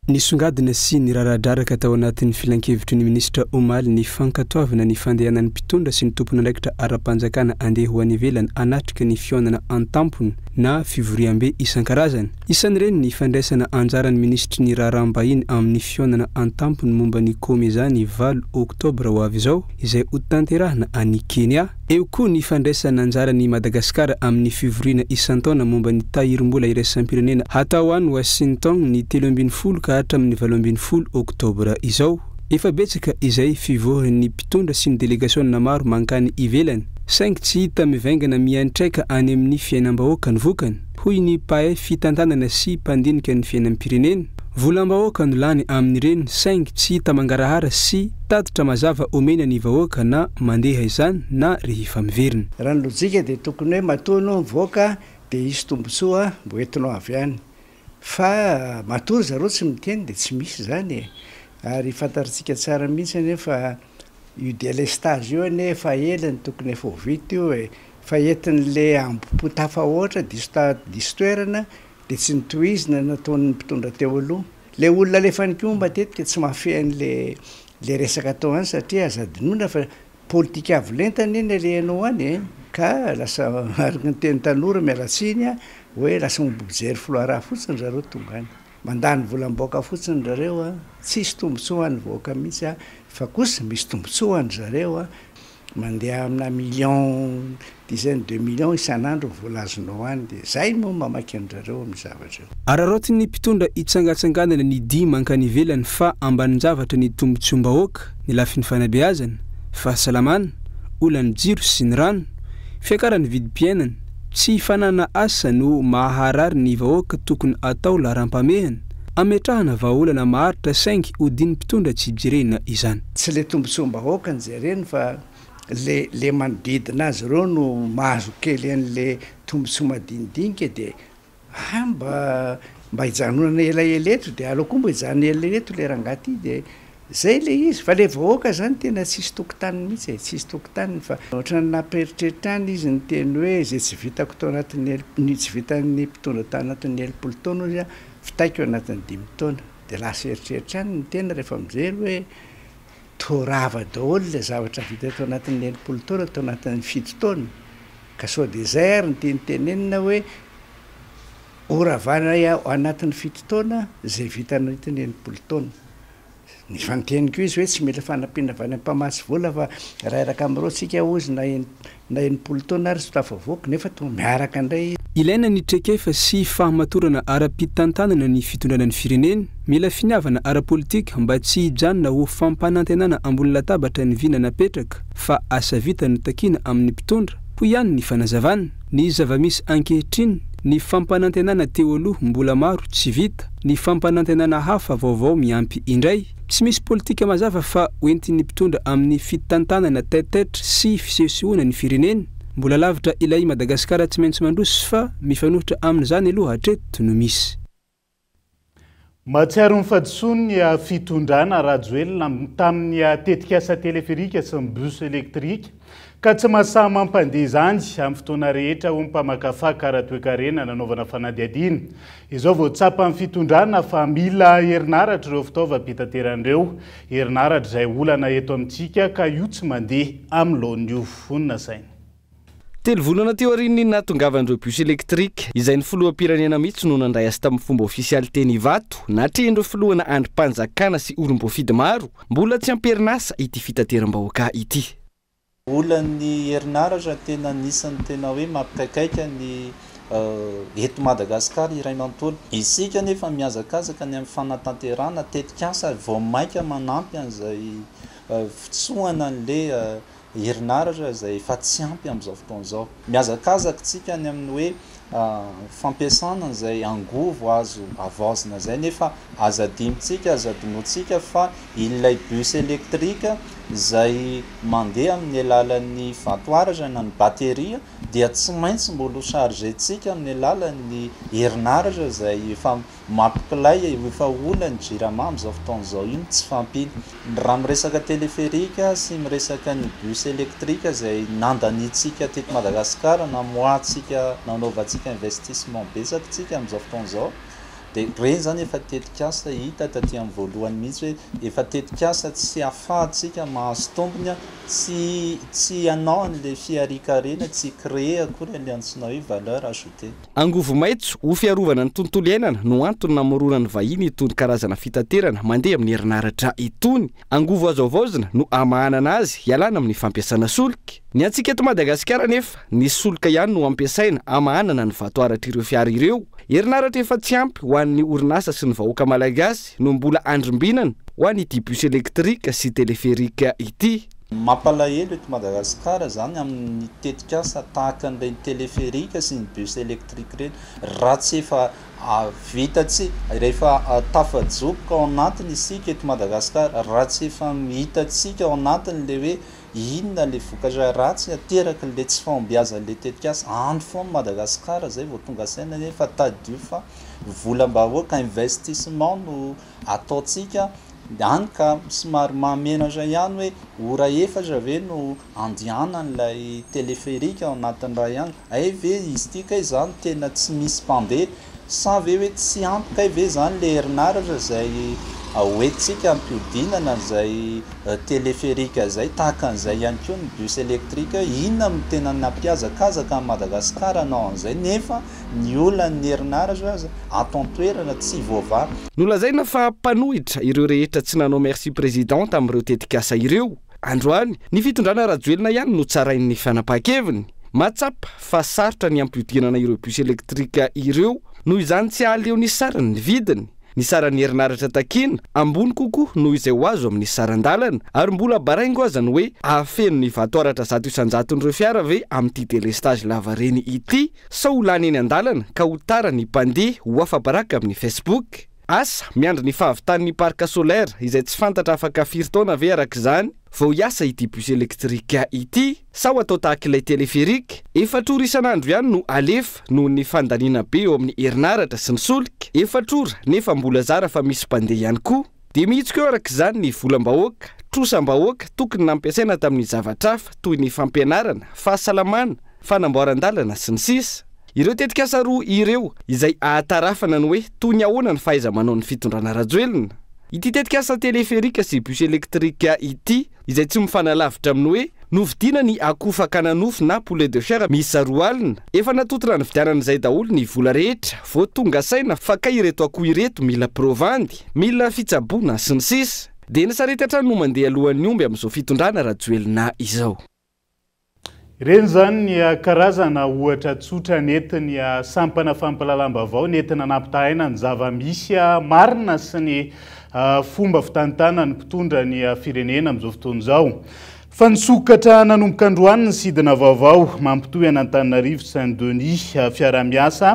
Nisongadina sy ny raradraraka tao anatin'ny filan-kevitry ny ministra Omaly ny fankatoavana ny fandehanan'ny mpitondra sy ny tompon'andraikitra ara-panjakana andeha ho any ivelany anatrika ny fionana an-tampony na fivoriam-be isan-karazany. Isan'ireny ny fandraisana anjaran'ny ministry ny raharaham-bahiny amin'ny fionana an-tampony momba ny komezany 8 oktobra ho avy izao izay ho tanterahana any Kenya. Eo koa ny fandraisana anjaran'ny Madagasikara amin'ny fivoriana isan-taona momba ny tahirim-bola iraisam-pirenena hatao any Washington ny 13 ka hatramin'ny 18 oktobra izao. Efa betsaka izay fivohan'ny mpitondra sy ny delegacionna maro mankany ivelany. Saingy tsy hita mivaingana miantraika any amin'ny fiainam-bahoaka ny vokany. Hoy ny pahay fitantanana sy mpandinika ny fiainam-pirenena. Volam-bahoaka no lany amin'ireny saingy tsy hita mangarahara sy tatitra mazava omena ny vahoaka na mandeha izany na rehefa miverina. Raha ny lojika dia tokony hoe matono mivoaka dia isy tombontsoa mbo entinao avy any. Fa matory zareo tsy miteny dia tsy misy zany. Ary fantarintsika tsara mihitsy anefa io délestage io anefa elany tokony efa ho vita io fa entin'le ampotafa ohatra diso toerana dia tsy nitohizina nataon'ny mpitondra teo aloha. Le olona alefan'ko matetika tsy mahafehan'le resaka atao any satria azadinoina fa politika avolentany iny alehanao any ka lasa araka ny teny tanora mialatsiny hoe lasa mijery floara fotsiny zareo tonga any. Mandany volam-baoaka fotsiny zareo tsisy tombotsoa ny vahoaka mihitsy fa kosa misy tombotsoa ny zareo mandeha amina million dizaine de millions isan'andro voalazonao any de zay moa mamaky andrareo amin'ny zavatra araroty ny mpitondra itsangatsanganana ny di mankany ivelany fa ambanin-javatra ny tombontsom-bahoaka ny lafin'ny fanabeazana fahasalamana olany jiro sy ny rano fiakarany vidim-piainana tsy fanana asa no mahaharary ny vahoaka tokony atao laharam-pamehana ametrahana vahaolana maharitra saingy hodiny mpitondra tsy jerena izany tsy le tombontsom-bahoaka nyjereny fa le manodidina azy ireo no mahazo kely an'le tombontsoa madinidinika de mba hijanonana elaeleto de alao koa mba hijanona elaeleto le rangaty de zay le izy fa le vahoaka zany tena tsisy tokotaniny mihitsy tsisy tokotaniny fa ohatrany naperitretrany izy ny teny hoe zay tsy vitako tao anatin'ny tsy vitan'ny mpitondra tao anatin'ny 10 taona izy fitaiko anatin'ny 5 taona de lasa eritreritrany ny tena rehefa mijery hoe torava daholo le zavatra vita tao anatin'ny 10 taona tao anatin'ny 7 taona ka sao de zay ary ny tenitenenina hoe oravana anatin'ny 7 taona zay vita anatin'ny 10 taona ny fanteniko izy hoe tsy mila fanampiana avany ampamatsy vola fa raha iraka amin'ireo tsika ozy na 10 taona ary sy tafavoaka nefa to miaraka indray ilaina ny traikefa sy fahamatorana ara-pitantanana ny fitondrana ny firenena mila finiavana ara-politika mba tsy hijanona ho fampanantenana ambony latabatra ny vina napetraka fa asa vita no takiana amin'ny mpitondra ho ihany ny fanazavana ny zava-misy ankehitriny ny fampanantenana teo aloha mbola maro tsy vita ny fampanantenana hafa vaovao miampy indray tsy misy politika mazava fa hoentin'ny mpitondra amin'ny fitantanana taitaitra sy fisehosehoana ny firenena mbola lavitra ilay Madagasikara tsy maintsy mandroso fa mifanohitra amin'izany aloha hatreto no misy matsiaro ny fadisony fitondrana rajoelina tamin'ny tetikasa teleferika sy ny bus électrique ka tsy mahasahy mampandeha izany amin'ny fotoana rehetra ho mpamakafaka kara-toekarena nanaovana fanadihadiana izao vao tsapa amin'ny fitondrana fa mila herinaratra ireo fitaovam-pitateran'ireo herinaratra izay olana eto amintsika ka io tsy mandeha amin'ny laonio fonina saina telo volana teo arininy nahatongavan'ireo bus électrique izay ny filoham-pirenena mihitsy no nandray azy tamin'ny fomba ofisialité ny vato natrehandreo filohana androm-panjakana sy olom-boafidy maro mbola tsy amperinasa ity fitateram-bahoaka ity olany herinaratra tena anisany tena hoe mampikaikaika ny eto Madagasikara iray manontolo isika nefa miazakazaka ny amin'ny fanatanterana tetikasa vao maika manampy an'izay fitsohana an'le herinaratra izay efa tsy ampy amin'izao fotoana izao miazakazaka tsika ny amin'ny hoe fampiasana izay angovo azo avaozina zay nefa azadimitsika azadinotsika fa ilay bus électrique izay mandeha amin'ny alalan'ny vatoaratra na ny bateria dia tsy maintsy mbola chargetsika amin'ny alalan'ny herinaratra izay efa mampilay efa olany jirama amin'izao fotoana izao iny tsy fampiny raha miresaka teleférika sy miresaka ny bus électrique izay nandanitsika teto Madagasikara namoatsika nanaovantsika investissement betsaka tsika amin'izao fotoana izao de reny zany efa tetikasa hita taty amin'ny voalohany mihitsy hoe efa tetikasa tsy afahantsika mahazo tombony tsy anao an'le fiarikarena tsy créer akory le antsinao hoe valeur ajoutée angovo maitso ho fiarovana ny tontolo iainana no antony namoronany vahiny itony karazana fitaterana mandeha amin'ny herinaratra itony angovo azo avaozina no amahanana azy hialana amin'ny fampiasana solika ny antsika eto Madagasikara nefa ny solika ihany no ampiasaina amahanana ny vatoaratra ireo fiara ireo herinaratra efa tsy ampy ho an'ny orinasa sy ny vahoaka malagasy no mbola andrimbinana ho an'ny ity bus électrique sy teleférika ity mampalahelo eto Madagasikara zany amin'ny tetikasa tahaka an'ireny teleférika sy ny bus électrique reny raha tsy efa vitatsy rehefa tafajoboka ao anatiny isika eto Madagasikara raha tsy efa mihitatsika ao anatiny le hoe inona le vokatra ratsy ateraka le tsy fahombiazan'le tetikasa any foana Madagasikara zay vao tonga saina nefa tadio fa volam-bahoaka investissement no ataotsika any ka somary mahamenatra ihany hoe ora efatra ve no andianan'ilay teleférika ao anatin'ny raha ihany ay ve izy tika izany tena tsy misy mpandeha sa ve hoe tsy ampy kay ve zany le herinaratra izay hoentsika ampiodinana izay teleférika zay tahaka an'izay ihany koa ny bus électrique inona no tena nampiazakazaka amin'ny Madagasikara anao an'izay nefa ny olany herinaratra azy atontoerana tsy voavary nolazaina fa mpanohitra ireo rehetra tsy nanao merci président tamin'ireo tetikasa ireo androany ny fitondrana rajoelina ihany no tsarain'ny fanapakeviny matsapa fa sarotra ny ampiodinana ireo bus elektrika ireo noho izany tsy aleo ny sarany ny vidiny ny sarany herinaratra takina ambony kokoa noho izay ho azo amin'ny sarandalana ary mbola baraingo azany hoe afeno ny vatoaratra 100 fiara ve amin'ity délestage lava reny ity sa ho lany eny andalana ka ho tara ny mpandeha ho afabaraka amin'ny Facebook asa miandry ny fahavitan'ny parka solaire izay tsy fantatra afaka firy taona ve arak'izany vao hiasa ity bus elektrika ity sa ho atao tahaka ilay teleférika efatrora isan'andro ihany no alefa noho ny fandaniana be eo amin'ny herinaratra sy ny solika efatrora nefa mbola zara fa misy mpandeha ihany koa dia mihitsika eo arak'izany ny volam-bahoaka trosam-bahoaka tokony nampiasaina tamin'ny zavatra hafa toy ny fampianarana fahasalamana fanamboaran-dalana sy ny sisa ireo tetikasa roa ireo izay ahatarafana ny hoe toy ny ahoana ny fahaiza-manao ny fitondrana rajoelina ity tetikasa teleférika sy bus elektrika ity izay tsy mifanalavitra amin'ny hoe novidina ny akofaka nanofo na poulet de chair misy roa alina efa natotona ny vidianan'izay daholo ny vola rehetra vao tonga saina fa ka ireto akoho ireto mila provandy mila fitsaboana sy ny sisa dia ny sarety hatrany no mandeha alohan'ny omby amin'izao fitondrana rajoelina izao ireny zany ny karazana ohatra tsotra nentin'ny sampana fampalalambavao nentina nampitahina ny zava-misy marina sy ny fomba fitantana ny mpitondra ny firenena amin'izao fotoana izao fa nisokatra nanomboka androany ny sidina vaovao mampitohy an'Antananarivo Saint-Denis fiara-miasa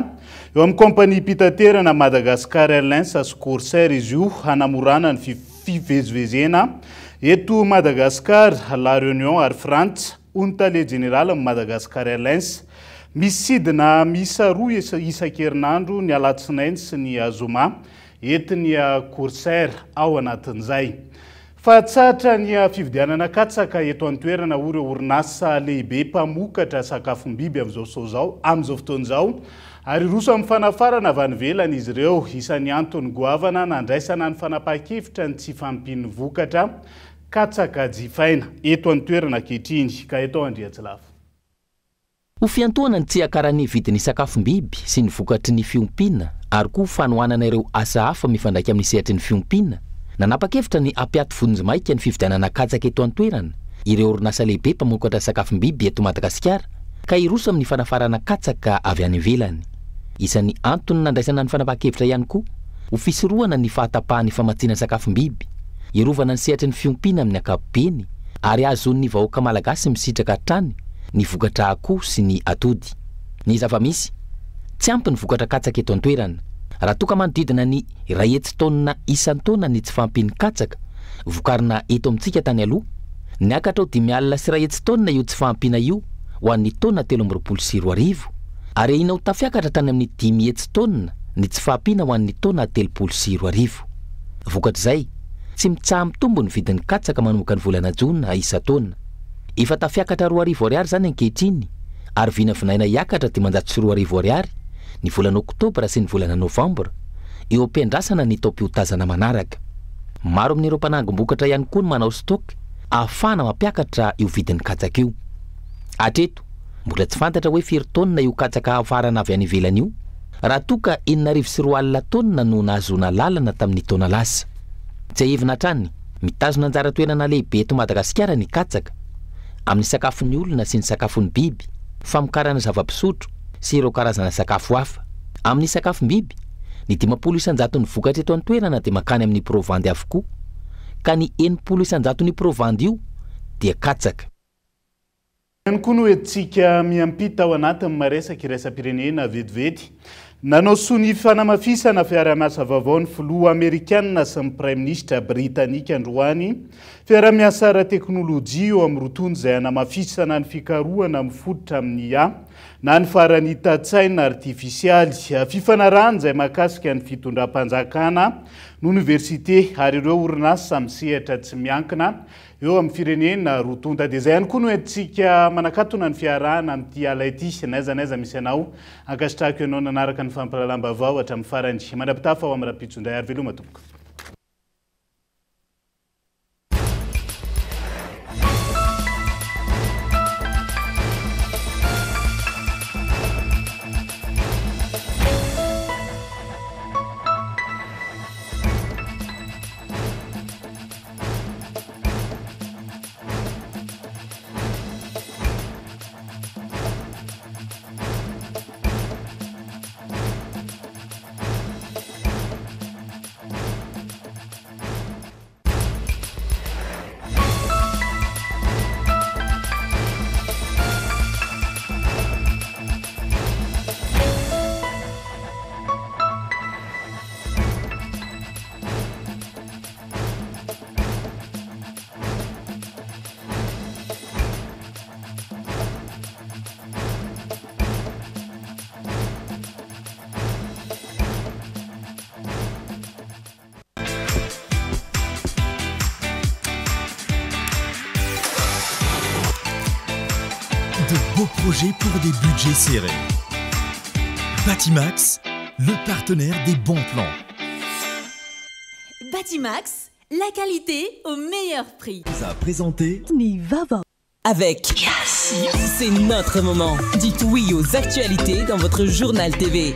eo amin'ny kompania pitaterana Madagascar Airlines sy Corsair izy io hanamorana ny fivezivezena eto Madagascar La Réunion ary Frantsa Ontale Général Madagascar Airlines misy sidina misa roa isan-kerinandro ny alatsinainy sy ny zoma entiny Corsair ao anatin'izay fa tsatra ny fividianana katsaka eto an-toerana ireo orinasa lehibe mpamokatra sakafom-biby amin'izao fotoana izao ary roso amin'ny fanafarana avy any ivelany izy ireo isan'ny antony goavana nandraisana ny fanapa-kevitra ny tsy fampiny vokatra katsaka jifaina eto an-toerana ankehitriny ka eto Andriatsilava ho fiantoana ny tsy akarany vidin'ny sakafom-biby sy ny vokatry ny fiompina ary koa fanohanana ireo asa hafa mifandraika amin'ny sehatry ny fiompina nanapa-kevitra ny ampiaty vonjy-maika ny fividianana katsaka eto an-toerana ireo orinasa lehibe mpamokatra sakafom-biby eto Madagasikara ka iroso amin'ny fanafarana katsaka avy any ivelany isan'ny antony nandraisana ny fanapa-kevitra ihany koa ho fisorohana ny fahatapahan'ny famatsiana sakafom-biby irovana ny sehatry ny fiompina amin'ny ankapobeny ary azon'ny vahoaka malagasy misitraka hatrany ny vokatra akoho sy ny atody ny zava-misy tsy ampy ny vokatra katsaka eto an-toerana raha toka manodidina ny 2 taonina isan-taona ny tsy fampiny katsaka vokarina eto amintsika tany aloha niakatra ho 5 alina sy 2 taonina io tsy fampina io ho an'ny taonina 13 ary ahina ho tafiakatra tany amin'ny 10 taonina ny tsy fampina ho an'ny taonina 13 vokatra izay tsy mitsaha mitombo ny vidin'ny katsaka manomboka ny volana jona isa-taonina efa tafiakatra 2 ariary zany ankehitriny ary vinavinaina iakatra 500 ariary ny volana oktobra sy ny volana novambra eo ampiandrasana ny taom-piotazana manaraka maro amin'ireo mpanangom-bokatra ihany koa ny manao stock ahafana mampiakatra io vidin'ny katsaka io hatreto mbola tsy fantatra hoe firy taonina io katsaka afarana avy any ivelany io raha toka 9 alina taonina no nahazoana lalana tamin'ny taona lasa tsy ahevina hatrany mitazona anjara toerana lehibe eto Madagasikara ny katsaka amin'ny sakafon'ny olona sy ny sakafon'ny biby famokarana zava-pisotro sy ireo karazana sakafo hafa amin'ny sakafom-biby ny 50 isanjato ny vokatra eto an-toerana dia makany amin'ny provandy avokoa ka ny 90 isanjato ny provandy io dia katsaka ihany koa no entsika miampita ao anatin'ny maresaka iraisam-pirenena vetivety nanao sony fanamafisana fiara-miasa vaovao ny filoha amerikanina sy ny prime ministre britanika androany fiara-miasa ara-teknôlôjia eo amin'ny rotondo izay hanamafisana ny fikarohana mifototra amin'ny na ny farany tatsaina artifisialy fifanarahana izay mahakasika ny fitondram-panjakana n'université ary ireo orinasa misehatra tsy miankina eo amin'ny firenena rotonda dia izay ihany koa no entsika manakatona ny fiarahana amin'ity ala ity naizanaiza misy anao ankasitrako ianao nanaraka ny fampalalam-bavao hatramin'ny farany mandrapitafa ao amin'ny rapitsondray ary veloma tomboka beaux projets pour des budgets serrés. Batimax, le partenaire des bons plans. Batimax, la qualité au meilleur prix. Vous a présenté Nivava. Avec Yassi, c'est notre moment. Dites oui aux actualités dans votre journal TV.